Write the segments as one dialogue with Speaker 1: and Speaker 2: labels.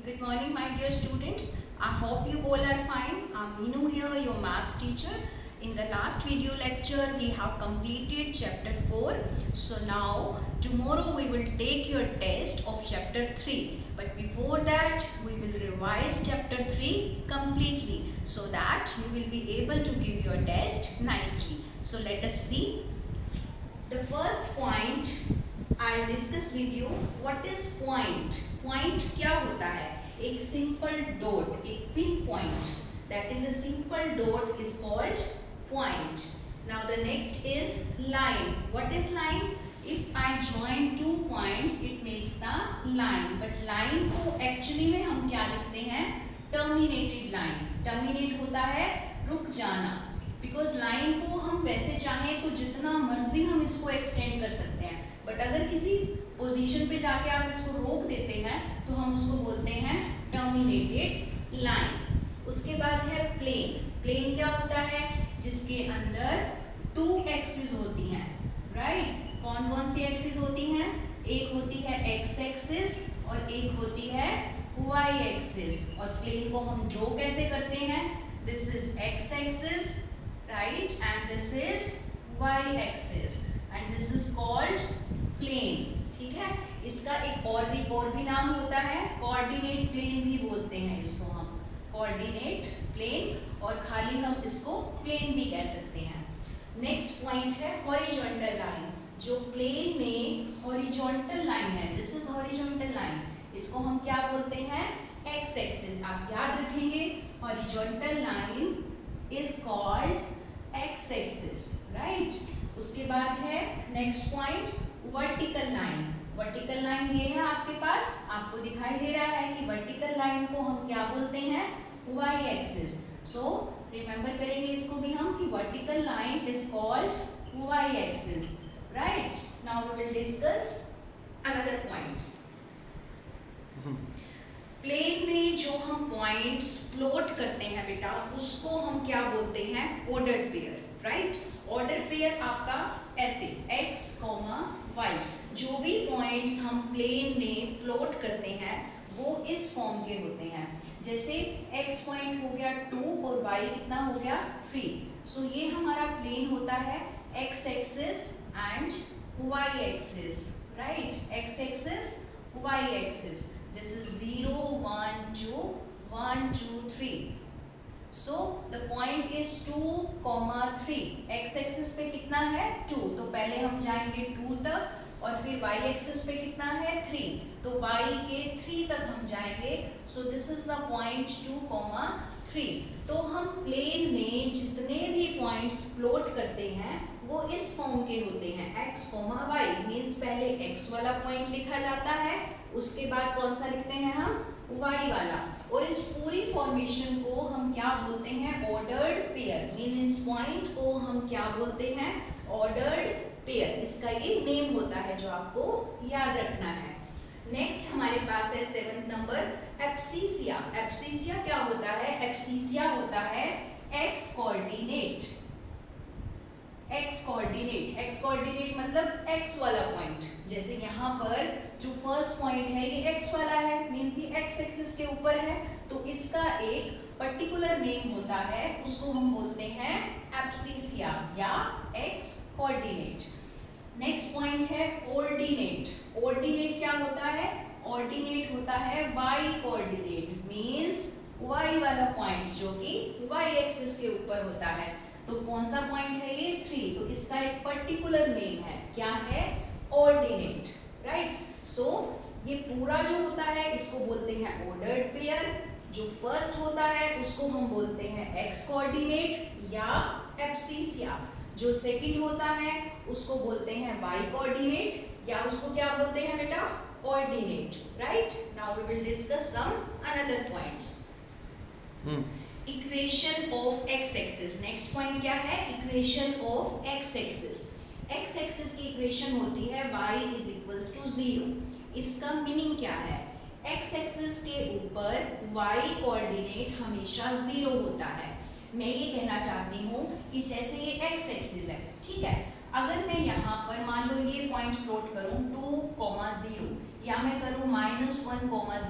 Speaker 1: Good morning, my dear students. I hope you all are fine. I'm Meenu here, your maths teacher. In the last video lecture, we have completed chapter 4. So now, tomorrow we will take your test of chapter 3. But before that, we will revise chapter 3 completely so that you will be able to give your test nicely. So let us see. The first point I'll discuss with you. What is point? Point क्या होता है? एक simple dot, एक pin point. That is a simple dot is called point. Now the next is line. What is line? If I join two points, it makes the line. But line को actually में हम क्या लिखते हैं? Terminated line. Terminate होता है रुक जाना. Because line को हम वैसे चाहें तो जितना मर्जी हम इसको extend कर सकते हैं. बट अगर किसी पोजीशन पे जाके आप इसको रोक देते हैं तो हम उसको बोलते हैं टर्मिनेटेड लाइन. उसके बाद है प्लेन. प्लेन क्या होता है? जिसके अंदर टू एक्सिस होती हैं. राइट? कौन कौन सी एक्सिस होती हैं? एक होती है एक्स एक्सिस और एक होती है वाई एक्सिस. और प्लेन को हम ड्रॉ कैसे करते हैं? This is X axis, right, and this is Y axis, and this is called plane. ठीक है. इसका एक और भी नाम होता है, कोऑर्डिनेट प्लेन भी बोलते हैं इसको हम, कोऑर्डिनेट प्लेन, और खाली हम इसको प्लेन भी कह सकते हैं. नेक्स्ट पॉइंट है हॉरिजॉन्टल लाइन. जो प्लेन में हॉरिजॉन्टल लाइन है, दिस इज हॉरिजॉन्टल लाइन, इसको हम क्या बोलते हैं? X axis. आप याद रखेंगे horizontal line is called x axis, right. उसके बाद है next point vertical line. Vertical line ये है आपके पास, आपको दिखाई दे रहा है कि वर्टिकल लाइन को हम क्या बोलते हैं? Y axis. सो रिमेंबर करेंगे इसको भी हम कि vertical line is called Y axis, right. Now we will discuss another points. Plane में जो हम पॉइंट्स प्लॉट करते हैं बेटा, उसको हम क्या बोलते हैं? Ordered pair, right. Order pair आपका ऐसे x, y. जो भी पॉइंट्स हम प्लेन में प्लॉट करते हैं वो इस फॉर्म के होते हैं. जैसे x पॉइंट हो गया 2 और y कितना हो गया 3. सो ये हमारा प्लेन होता है x axis and y axis, right. x axis, y axis. This is 0 1 2 1 2 3. So the point is 2, 3. x axis पे कितना है? 2. तो पहले हम जाएंगे 2 तक और फिर y एक्सिस पे कितना है? 3. तो y के 3 तक हम जाएंगे. So this is the point 2, 3. तो हम प्लेन में जितने भी पॉइंट्स प्लॉट करते हैं वो इस फॉर्म के होते हैं x, y. मीन्स पहले x वाला पॉइंट लिखा जाता है, उसके बाद कौन सा लिखते हैं हम? y वाला. और इस पूरी फॉर्मेशन को हम क्या बोलते हैं? Ordered pair. मीन इस पॉइंट को हम क्या बोलते हैं? Ordered pair. इसका ये नेम होता है जो आपको याद रखना है. नेक्स्ट हमारे पास है 7th नंबर एब्सिसिया. एब्सिसिया क्या होता है? एब्सिसिया होता है x coordinate. X coordinate. X coordinate मतलब एक्स वाला पॉइंट. जैसे यहाँ पर जो फर्स्ट पॉइंट है ये एक्स वाला है, मीन्स ये एक्स एक्सिस के ऊपर है, तो इसका एक पर्टिकुलर नेम होता है, उसको हम बोलते हैं एब्सिसिया या एक्स कोऑर्डिनेट. नेक्स्ट पॉइंट है ऑर्डिनेट. ऑर्डिनेट क्या होता है? ऑर्डिनेट होता है वाई कोऑर्डिनेट, मीन्स वाई वाला पॉइंट जो कि वाई एक्सिस के ऊपर होता है. तो कौन सा पॉइंट है ये? 3. तो इसका एक पर्टिकुलर नेम है, क्या है? Ordinate, right. सो ये पूरा जो होता है इसको बोलते हैं ऑर्डर्ड पेयर. जो फर्स्ट होता है उसको हम बोलते हैं एक्स कोऑर्डिनेट या एब्सिसिया. जो सेकंड होता है उसको बोलते हैं वाई कोऑर्डिनेट या उसको क्या बोलते हैं बेटा? Ordinate, right. Now we will discuss some another points. Equation of x axis. Next point क्या है? Equation of x axis. X axis की इक्वेशन होती है y इज इक्वल्स टू 0. इसका मीनिंग क्या है? एक्स एक्सिस के ऊपर y कोऑर्डिनेट हमेशा 0 होता है. मैं ये कहना चाहती हूँ कि जैसे ये एक्स एक्सिस है, ठीक है, अगर मैं यहाँ पर मान लो ये पॉइंट प्लॉट करूँ 2, 0 या मैं करूँ -1,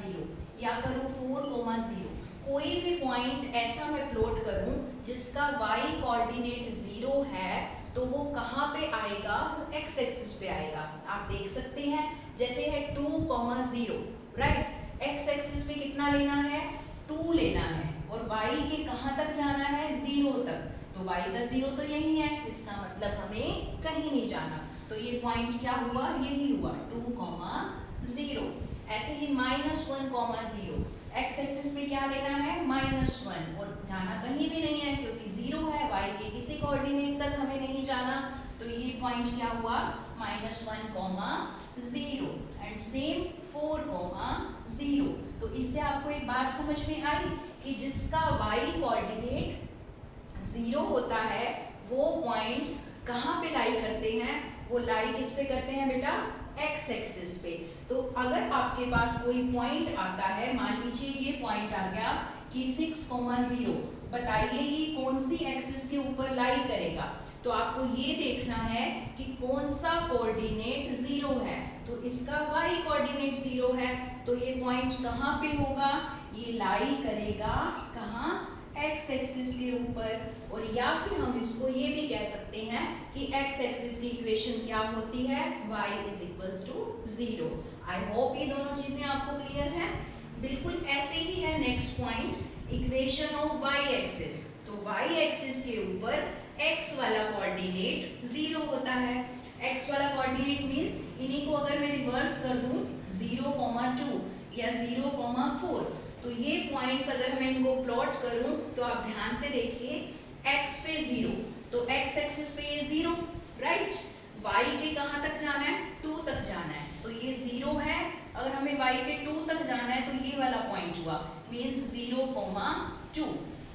Speaker 1: 0, या करूँ 4,0, कोई भी पॉइंट ऐसा मैं प्लॉट करूं जिसका y कोऑर्डिनेट 0 है, तो वो कहाँ पे आएगा? वो x एक्सिस पे आएगा। आप देख सकते हैं जैसे है 2,0, राइट, x एक्सिस पे कितना लेना है? 2 लेना है, और y के कहाँ तक जाना है? 0 तक। तो y का 0 तो यही है, इसका मतलब हमें कहीं नहीं जाना। तो ये पॉइंट क्या हुआ? यही हुआ 2,0। ऐसे ही -1,0, x एक्सिस पे क्या लेना है? -1, और जाना कहीं भी नहीं है क्योंकि 0 है, y के किसी कोऑर्डिनेट तक हमें नहीं जाना। तो ये पॉइंट क्या हुआ? -1,0, एंड सेम 4,0। तो इससे आपको एक बात समझ में आई कि जिसका y कोऑर्डिनेट 0 होता है वो पॉइंट्स कहाँ पे लाई करते हैं? वो लाई किस पे करते हैं बेटा? x एक्सिस पे। तो अगर आपके पास कोई पॉइंट आता है, मान लीजिए ये पॉइंट आ गया कि 6,0, बताइए ये कौन सी एक्सिस के ऊपर लाई करेगा? तो आपको ये देखना है कि कौन सा कोऑर्डिनेट 0 है। तो इसका y कोऑर्डिनेट 0 है, तो ये पॉइंट कहाँ पे होगा? ये लाई करेगा कहाँ? x एक्सिस के ऊपर। और या फिर हम इसको ये भी कह सकते हैं कि x एक्सिस की इक्वेशन क्या होती है? y = 0। आई होप ये दोनों चीजें आपको क्लियर हैं। बिल्कुल ऐसे ही है next point, equation of y axis. तो y एक्सिस के ऊपर x वाला कोऑर्डिनेट 0 होता है। x वाला कोऑर्डिनेट मींस इन्हीं को अगर मैं रिवर्स कर दूं 0,2 या 0,4, तो ये पॉइंट्स अगर मैं इनको प्लॉट करूं तो आप ध्यान से देखिए, x पे 0, तो x एक्सिस पे ये 0, राइट। y के कहाँ तक जाना है? 2 तक जाना है, तो ये 0 है। अगर हमें y के 2 तक जाना है तो ये वाला पॉइंट हुआ, मींस 0,2।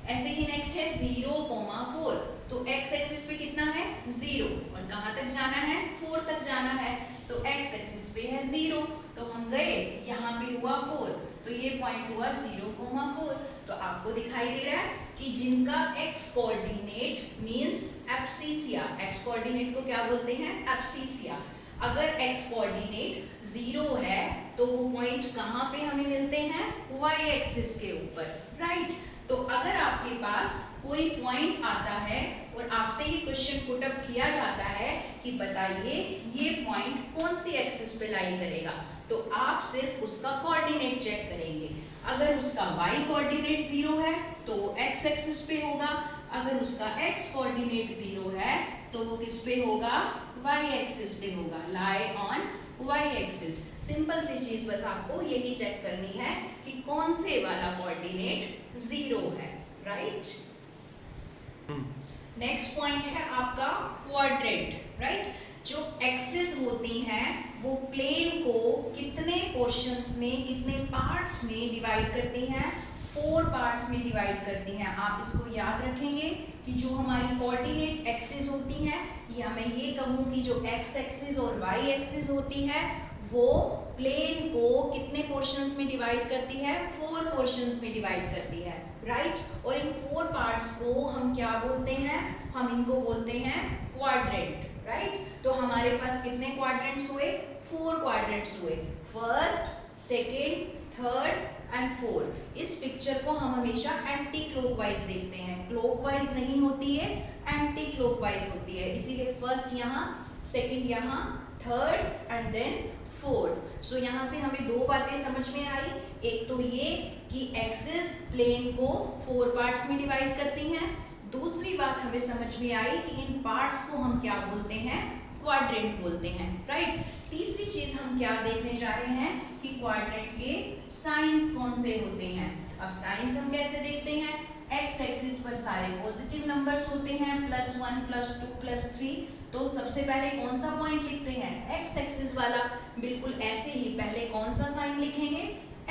Speaker 1: ऐसे ही नेक्स्ट है 0,4, तो x एक्सिस पे कितना है? 0, और कहाँ तक जाना है? 4 तक जाना है, तो x एक्सिस पे है 0, तो हम गए यहाँ पे हुआ 4, तो ये पॉइंट हुआ 0,4। तो आपको दिखाई दे रहा है कि जिनका x coordinate means abscissa, x coordinate को क्या बोलते हैं? एब्सिसिया। अगर x कोऑर्डिनेट 0 है तो वो पॉइंट कहाँ पे हमें मिलते हैं? y एक्सिस के ऊपर, राइट। तो अगर आपके पास कोई पॉइंट आता है और आपसे ये क्वेश्चन पुट अप किया जाता है कि बताइए ये पॉइंट कौन सी एक्सिस पे लाई करेगा, तो आप सिर्फ उसका कोऑर्डिनेट चेक करेंगे। अगर उसका y कोऑर्डिनेट 0 है तो वो x एक्सिस पे होगा, अगर उसका x कोऑर्डिनेट 0 है तो वो किस पे होगा? y एक्सिस पे होगा, lie on y axis. Simple सी चीज बस आपको यही चेक करनी है कि कौन से वाला कोऑर्डिनेट 0 है, राइट। नेक्स्ट पॉइंट है आपका क्वाड्रेंट, राइट। जो एक्सिस होती हैं वो प्लेन को कितने पोर्शंस में, कितने पार्ट्स में डिवाइड करती हैं? 4 पार्ट्स में डिवाइड करती हैं। आप इसको याद रखेंगे कि जो हमारी कोऑर्डिनेट एक्सिस होती हैं, या मैं ये कहूँ कि जो x एक्सिस और y एक्सिस होती है वो प्लेन को कितने पोर्शंस में डिवाइड करती है? 4 पोर्शंस में डिवाइड करती है, राइट। और इन 4 पार्ट्स को हम क्या बोलते हैं? हम इनको बोलते हैं क्वाड्रेंट, राइट। तो हमारे पास कितने क्वाड्रेंट्स हुए? 4 क्वाड्रेंट्स हुए, first, second, third and fourth. इस पिक्चर को हम हमेशा एंटी क्लॉकवाइज देखते हैं, क्लॉकवाइज नहीं होती है, एंटी क्लॉकवाइज होती है। इसीलिए फर्स्ट यहाँ, सेकेंड यहाँ, थर्ड एंड देन फोर्थ। सो यहाँ से हमें 2 बातें समझ में आई। एक तो ये कि एक्सिस प्लेन को 4 पार्ट्स में डिवाइड करती हैं। दूसरी बात हमें समझ में आई कि इन पार्ट्स को हम क्या बोलते हैं? क्वाड्रेंट बोलते हैं, राइट। तीसरी चीज हम क्या देखने जा रहे हैं कि क्वाड्रेंट के साइंस कौन से होते हैं। अब साइंस हम कैसे देखते हैं? एक्स एक्सिस पर सारे पॉजिटिव नंबर्स होते हैं, +1, +2, +3। तो सबसे पहले कौन सा पॉइंट लिखते हैं? एक्स एक्सिस वाला। बिल्कुल ऐसे ही पहले कौन सा साइन लिखेंगे?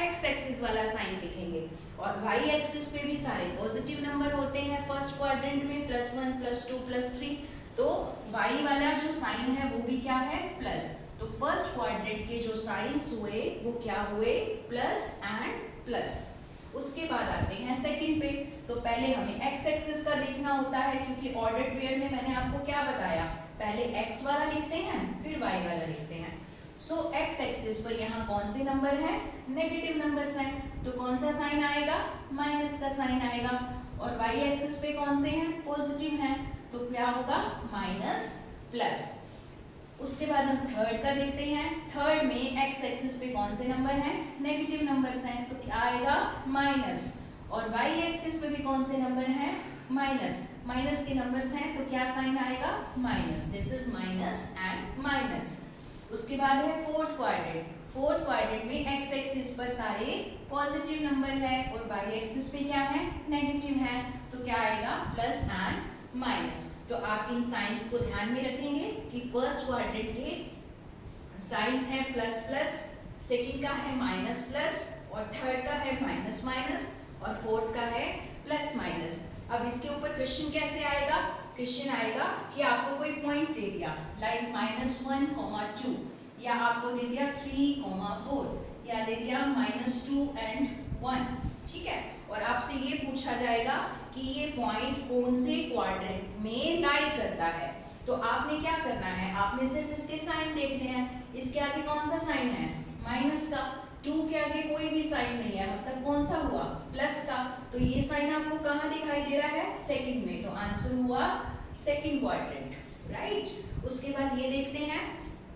Speaker 1: एक्स एक्सिस वाला साइन लिखेंगे। और वाई एक्सिस पे भी सारे पॉजिटिव नंबर होते हैं फर्स्ट क्वाड्रेंट में, +1, +2, +3। तो वाई वाला जो साइन है वो भी क्या है? प्लस। तो फर्स्ट क्वाड्रेंट के जो साइंस हुए वो क्या हुए? Plus and plus. उसके बाद आते हैं सेकंड पे। तो पहले हमें एक्स एक्सिस का देखना होता है, क्योंकि ऑर्डर्ड पेयर में मैंने आपको क्या बताया, पहले एक्स वाला लिखते हैं फिर वाई वाला लिखते हैं। सो एक्स एक्सिस पर यहाँ कौन से नंबर है? नेगेटिव नंबर्स हैं।
Speaker 2: तो कौन सा साइन आएगा, माइनस का साइन आएगा, और y एक्सिस पे कौन से हैं, पॉजिटिव हैं, तो क्या होगा, माइनस प्लस। उसके बाद हम थर्ड का देखते हैं। थर्ड में x एक्सिस पे कौन से नंबर हैं, नेगेटिव नंबर्स हैं, तो क्या आएगा, माइनस, और y एक्सिस पे भी कौन से नंबर हैं, माइनस, माइनस के नंबर्स हैं, तो क्या साइन आएगा, minus, this is minus and minus. उसके बाद है फोर्थ क्वाड्रेंट। फोर्थ क्वाड्रेंट में x एक्सिस पर सारे पॉजिटिव नंबर है और y एक्सिस पे क्या है, नेगेटिव है, तो क्या आएगा, प्लस एंड माइनस। तो आप इन साइंस को ध्यान में रखेंगे कि फर्स्ट क्वाड्रेंट के साइंस है प्लस प्लस, सेकंड का है माइनस प्लस, और थर्ड का है माइनस माइनस, और फोर्थ का है प्लस माइनस। अब इसके ऊपर क्वेश्चन कैसे आएगा, क्वेश्चन आएगा कि आपको कोई पॉइंट दे दिया लाइक -1, 2, या आपको दे दिया 3, 4, या दे दिया -2 and 1, ठीक है, और आपसे ये पूछा जाएगा कि ये पॉइंट कौन से क्वाड्रेंट में लाई करता है। तो आपने क्या करना है, आपने सिर्फ इसके साइन देखने हैं। इसके आगे कौन सा साइन है, माइनस का, 2 के आगे कोई भी साइन नहीं है, मतलब कौन सा हुआ, प्लस का, तो ये साइन आपको कहाँ दिखाई दे रहा है, सेकंड में, तो आंसर हुआ सेकंड क्वाड्रेंट, राइट। उसके बाद ये देखते हैं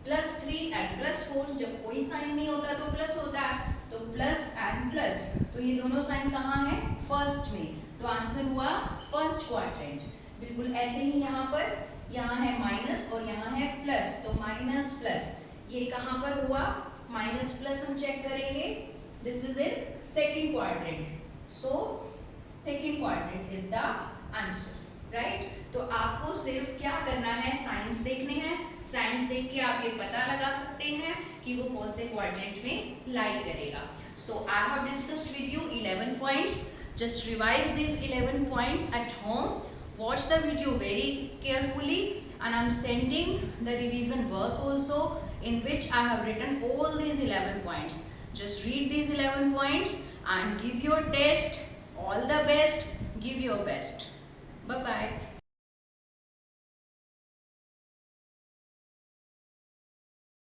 Speaker 2: +3 एंड +4, जब कोई साइन नहीं होता तो प्लस होता है, तो प्लस एंड प्लस, तो ये दोनों साइन कहाँ है, फर्स्ट में, तो आंसर हुआ फर्स्ट क्वाड्रेंट। बिल्कुल ऐसे ही यहाँ है माइनस और यहाँ है प्लस, तो माइनस प्लस, ये कहाँ पर हुआ, माइनस प्लस हम चेक करेंगे, this is in second quadrant, so second quadrant is the answer, right. तो आपको सिर्फ क्या करना है, साइंस देखने हैं, साइंस देख के आप ये पता लगा सकते हैं कि वो कौन से क्वाड्रेंट में लाई करेगा। So I have discussed with you 11 points, just revise these 11 points at home, watch the video very carefully, and I'm sending the revision work also in which I have written all these 11 points. Just read these 11 points and give your test. All the best, give your best. Bye bye.